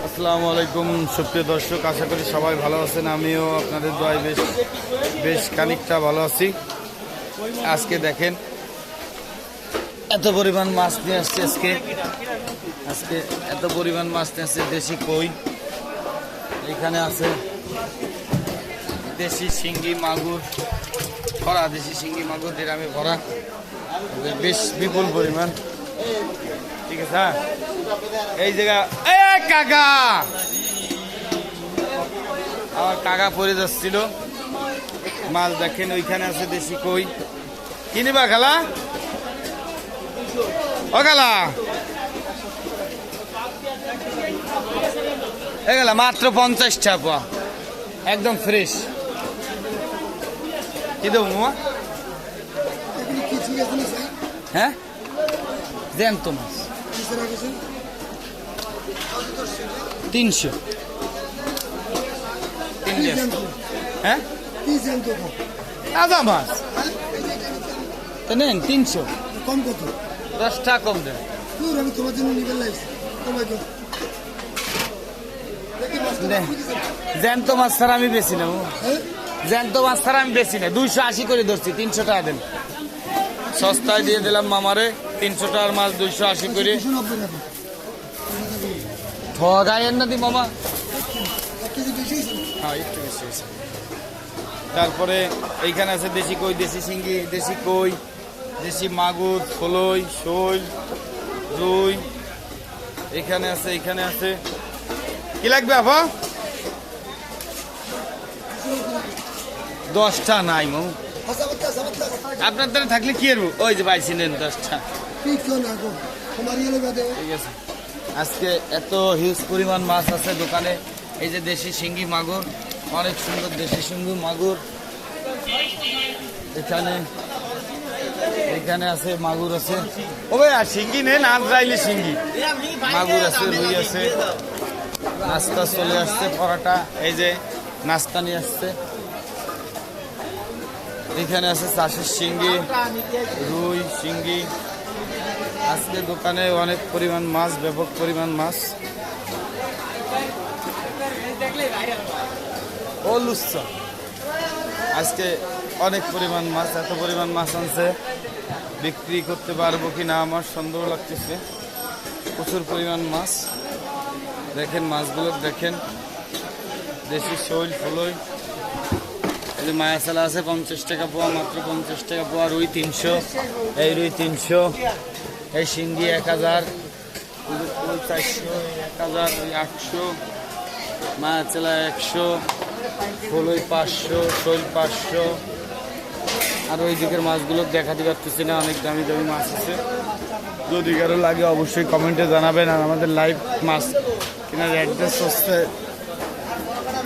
আসসালামু আলাইকুম সুপ্রিয় দর্শক, আশা করি সবাই ভালো আছেন। আমিও আপনাদের দোয়ায় বেশ খানিকটা ভালো আছি। আজকে দেখেন এত পরিমাণ মাছ নিয়ে আসছে। আজকে এত পরিমাণ মাছ নিয়ে আসছে। দেশি কই এখানে আছে, দেশি শিঙ্গি মাগুর ভরা, দেশি শিঙ্গি মাগুর ড্রামে ভরা, বেশ বিপুল পরিমাণ। ঠিক আছে, হ্যাঁ এই জায়গা কাকা, আমার কাকা পড়ে যাচ্ছিল মাছ। দেখেন ওইখানে আছে দেশি কই। কিনিবা খালা? ও খালা, এ গেলা মাত্র 50 টাকা, একদম ফ্রেশ। কি দেবো মামা? হ্যাঁ, জ্যান্ত মাছ 300। হ্যাঁ, তাজা মাছ তো নেন 300। কম কত? 10 টাকা কম দেন। আমি তোমার জন্য নিবে লাগছে। জ্যান্ত মাছ ছাড়া আমি বেশি না, জ্যান্ত মাছ ছাড়া আমি বেশি না। 280 করে ধরছি, 300 টাকা দেন। সস্তায় দিয়ে দিলাম মামারে, 300 টাকার মাছ 280 করে। ঠগাইয়ের না দি মামা, হ্যাঁ একটু বেশি হয়েছে। তারপরে এইখানে আছে দেশি কই, দেশি শিঙ্গি, দেশি কই, দেশি মাগুর, ফলই, শোল, রুই। এখানে আছে। কি লাগবে আপা? 10টা নাই মৌ, আপনার দ্বারা থাকলে কি করবো? ওই যে পাইছি, নেন 10টা। ঠিক আছে, আজকে এত হিউজ পরিমাণ মাছ আছে দোকানে। এই যে দেশি শিঙ্গি মাগুর, অনেক সুন্দর দেশি শিঙ্গি মাগুর। এখানে আছে মাগুর আছে। ও ভাই আর শিঙ্গি নেন, আজরাইলি শিঙ্গি মাগুর আছে, রুই আছে। নাস্তা চলে আসছে, পরোটা, এই যে নাস্তা নিয়ে আসছে। এখানে আছে চাষের শিঙ্গি, রুই, শিঙ্গি। আজকে দোকানে অনেক পরিমাণ মাছ, ব্যাপক পরিমাণ মাছ। ও লুচ্ছা, আজকে অনেক পরিমাণ মাছ। এত পরিমাণ মাছ আনছে, বিক্রি করতে পারবো কি না আমার সন্দেহ লাগতেছে। প্রচুর পরিমাণ মাছ। দেখেন মাছগুলো, দেখেন দেশি শৈল, ফলই। এই যে মায়া চালা আছে 50 টাকা পোয়া, মাত্র 50 টাকা পোয়া। রুই 300, এই রুই 300। এই শিঙ্গি 1000, 400, 1000, 800। মায়া চালা 100, ফলই 500, শৈল 500। আর ওই দিকের মাছগুলো দেখাতে পারতেছি না, অনেক দামি দামি মাছ আছে। যদি কারো লাগে অবশ্যই কমেন্টে জানাবেন। আর আমাদের লাইভ মাছ কেনার অ্যাড্রেস হচ্ছে